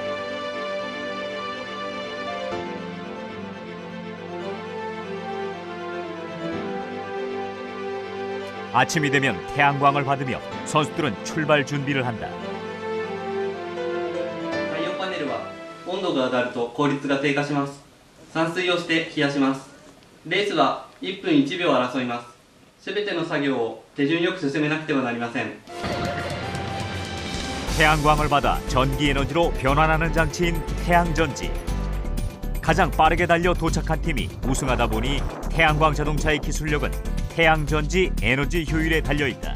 아침이 되면 태양광을 받으며 선수들은 출발 준비를 한다. 太陽パネルは温度が上がると効率が低下します。散水をして冷やします。レースは1分1秒を争います。すべての作業を手順よく進めなくてはなりません。 태양광을 받아 전기 에너지로 변환하는 장치인 태양전지. 가장 빠르게 달려 도착한 팀이 우승하다 보니 태양광 자동차의 기술력은 태양전지 에너지 효율에 달려있다.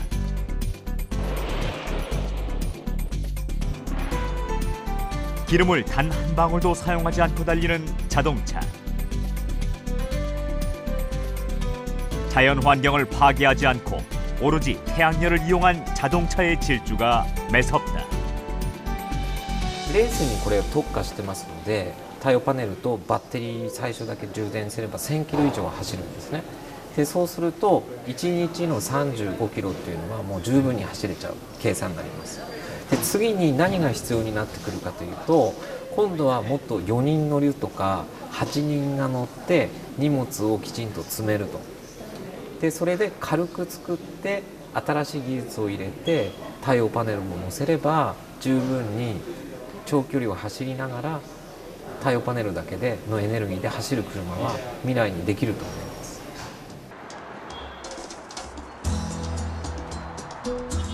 기름을 단 한 방울도 사용하지 않고 달리는 자동차. 자연 환경을 파괴하지 않고 오로지 태양열을 이용한 자동차의 질주가 매섭다. レースにこれ特化してますので、太陽パネルとバッテリー最初だけ充電すれば1000キロ以上走るんですね。でそうすると1日の35キロっていうのはもう十分に走れちゃう計算になります。で次に何が必要になってくるかというと、今度はもっと4人乗りとか8人が乗って荷物をきちんと積めると。でそれで軽く作って新しい技術を入れて太陽パネルも乗せれば十分に長距離を走りながら太陽パネルだけでのエネルギーで走る車は未来にできると思います。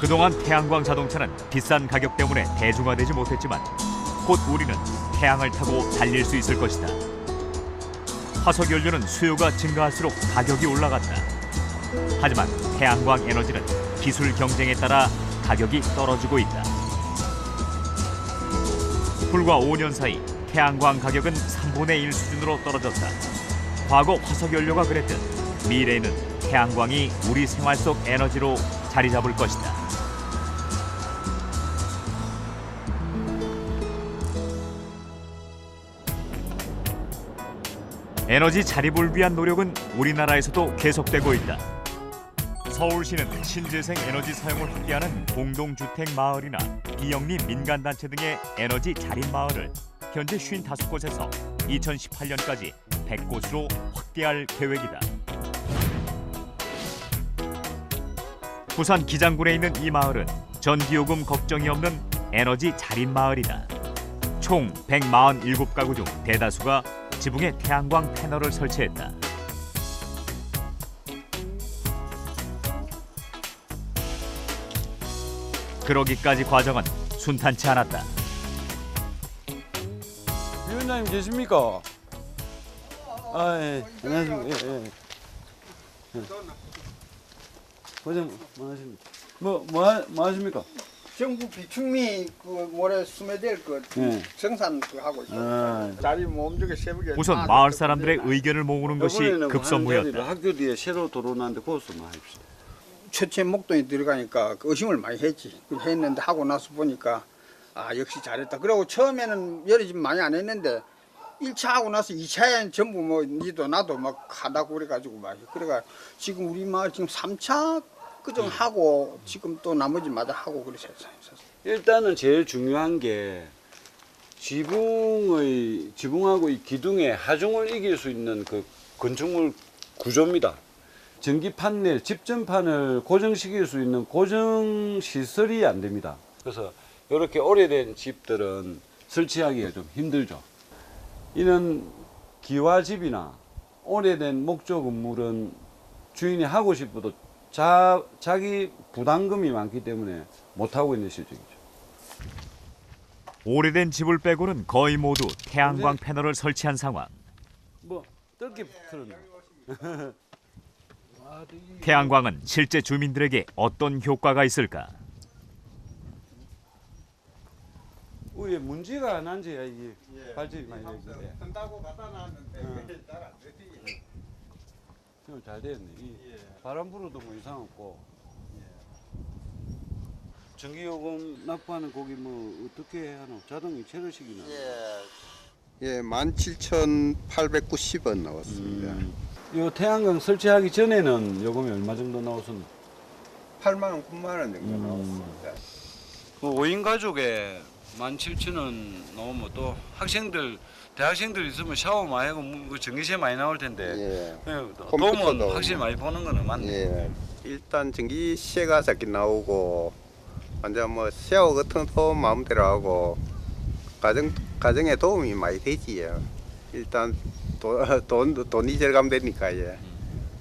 그동안 태양광 자동차는 비싼 가격 때문에 대중화되지 못했지만 곧 우리는 태양을 타고 달릴 수 있을 것이다. 화석연료는 수요가 증가할수록 가격이 올라간다. 하지만 태양광 에너지는 기술 경쟁에 따라 가격이 떨어지고 있다. 불과 5년 사이 태양광 가격은 3분의 1 수준으로 떨어졌다. 과거 화석연료가 그랬듯 미래에는 태양광이 우리 생활 속 에너지로 자리 잡을 것이다. 에너지 자립을 위한 노력은 우리나라에서도 계속되고 있다. 서울시는 신재생 에너지 사용을 확대하는 공동주택 마을이나 비영리 민간단체 등의 에너지 자립 마을을 현재 55곳에서 2018년까지 100곳으로 확대할 계획이다. 부산 기장군에 있는 이 마을은 전기요금 걱정이 없는 에너지 자립 마을이다. 총 147가구 중 대다수가 지붕에 태양광 패널을 설치했다. 그러기까지 과정은 순탄치 않았다. 위원장님 계십니까? 아, 예. 안녕하십니까? 예, 예. 고생 많으십니까? 뭐 하십니까? 정부 비축미 그 모래 수매될 그 생산 그 하고 있어요. 자리 몸쪽에 새벽에. 우선 마을 사람들의 의견을 모으는 것이 급선무였다. 학교 뒤에 새로 들어오는데 그것만 합시다. 첫째 목돈이 들어가니까 의심을 많이 했지. 했는데 하고 나서 보니까 아 역시 잘했다. 그리고 처음에는 열이 많이 안 했는데 1차 하고 나서 2차엔 전부 뭐 니도 나도 막 하다고 그래가지고 막 그래가 지금 우리 마을 지금 3차 그정 하고 지금 또 나머지마다 하고 그러셨어요. 일단은 제일 중요한 게 지붕하고 이 기둥의 하중을 이길 수 있는 그 건축물 구조입니다. 전기 판넬, 집전판을 고정시킬 수 있는 고정 시설이 안 됩니다. 그래서 이렇게 오래된 집들은 설치하기가 좀 힘들죠. 이는 기와집이나 오래된 목조 건물은 주인이 하고 싶어도 자기 부담금이 많기 때문에 못하고 있는 실정이죠. 오래된 집을 빼고는 거의 모두 태양광 패널을 설치한 상황. 뭐 뜰게 틀었네. 태양광은 실제 주민들에게 어떤 효과가 있을까? 위에 문제가 안 앉아야 이게 발전이 많이 되지. 한다고 갖다 놨는데 잘안 되지. 지금 잘 됐네. 이 바람 불어도 뭐 이상 없고. 전기요금 납부하는 거기 뭐 어떻게 하노? 자동이 제로식이나? 예, 17,890원 나왔습니다. 요 태양광 설치하기 전에는 요금이 얼마 정도 나왔었나? 8만 원, 9만 원 정도 나왔습니다. 5인 가족에 17,000원 나오면 또 학생들, 대학생들 있으면 샤워 많이 하고 그 전기세 많이 나올 텐데 돈은 확실히 많이 버는 거는 맞네. 예, 일단 전기세가 적게 나오고 완전 뭐 샤워 같은 거 마음대로 하고 가정에 도움이 많이 되지요. 일단 돈이 절감 되니까. 예.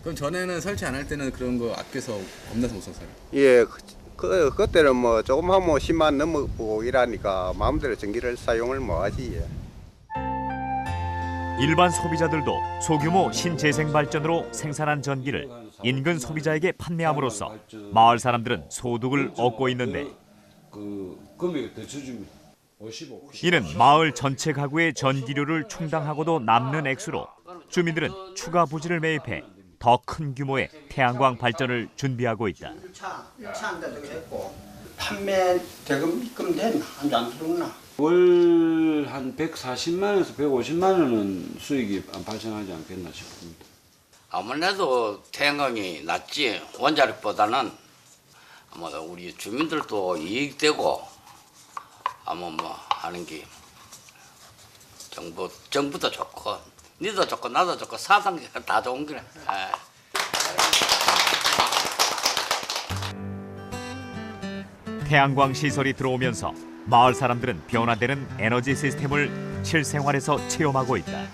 그럼 전에는 설치 안 할 때는 그런 거 아껴서 겁나서 못 썼어요? 예, 그때는 뭐 조금 하면 10만 넘어보고 이러니까 마음대로 전기를 사용을 못 하지. 예. 일반 소비자들도 소규모 신재생 발전으로 생산한 전기를 인근 소비자에게 판매함으로써 마을 사람들은 소득을 얻고 있는데 금액이 더 주줍니다. 이는 마을 전체 가구의 전기료를 충당하고도 남는 액수로 주민들은 추가 부지를 매입해 더 큰 규모의 태양광 발전을 준비하고 있다. 1차 저기 했고 판매 대금 입금된 안 들어오나? 월 한 140만원에서 150만 원은 수익이 안 발생하지 않겠나 싶습니다. 아무래도 태양광이 낫지 원자력보다는 아마 우리 주민들도 이익되고 아마 뭐 하는 게 정부도 좋고 니도 좋고 나도 좋고 사상계가 다 좋은 거래. 태양광 시설이 들어오면서 마을 사람들은 변화되는 에너지 시스템을 실생활에서 체험하고 있다.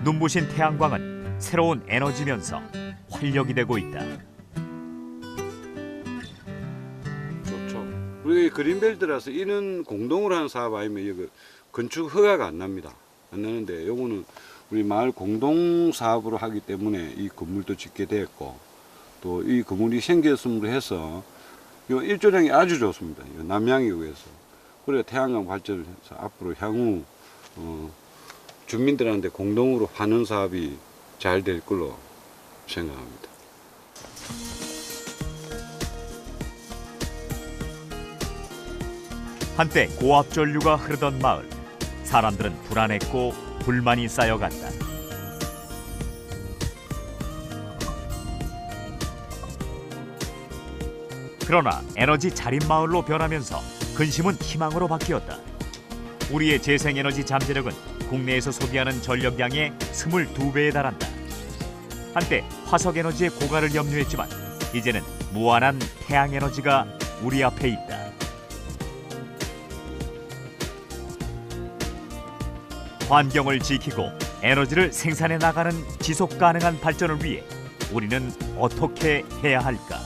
눈부신 태양광은 새로운 에너지면서 활력이 되고 있다. 좋죠. 우리 그린벨트라서 이는 공동으로 하는 사업 아니면 여기 건축 허가가 안 납니다. 안 나는데 요거는 우리 마을 공동 사업으로 하기 때문에 이 건물도 짓게 됐고 또 이 건물이 생겼음으로 해서 요 일조량이 아주 좋습니다. 요 남양에 의해서. 그래 태양광 발전을 해서 앞으로 향후 주민들한테 공동으로 하는 사업이 잘 될 걸로 생각합니다. 한때 고압 전류가 흐르던 마을, 사람들은 불안했고 불만이 쌓여갔다. 그러나 에너지 자립 마을로 변하면서 근심은 희망으로 바뀌었다. 우리의 재생에너지 잠재력은 국내에서 소비하는 전력량의 22배에 달한다. 한때 화석에너지의 고갈을 염려했지만 이제는 무한한 태양에너지가 우리 앞에 있다. 환경을 지키고 에너지를 생산해 나가는 지속 가능한 발전을 위해 우리는 어떻게 해야 할까?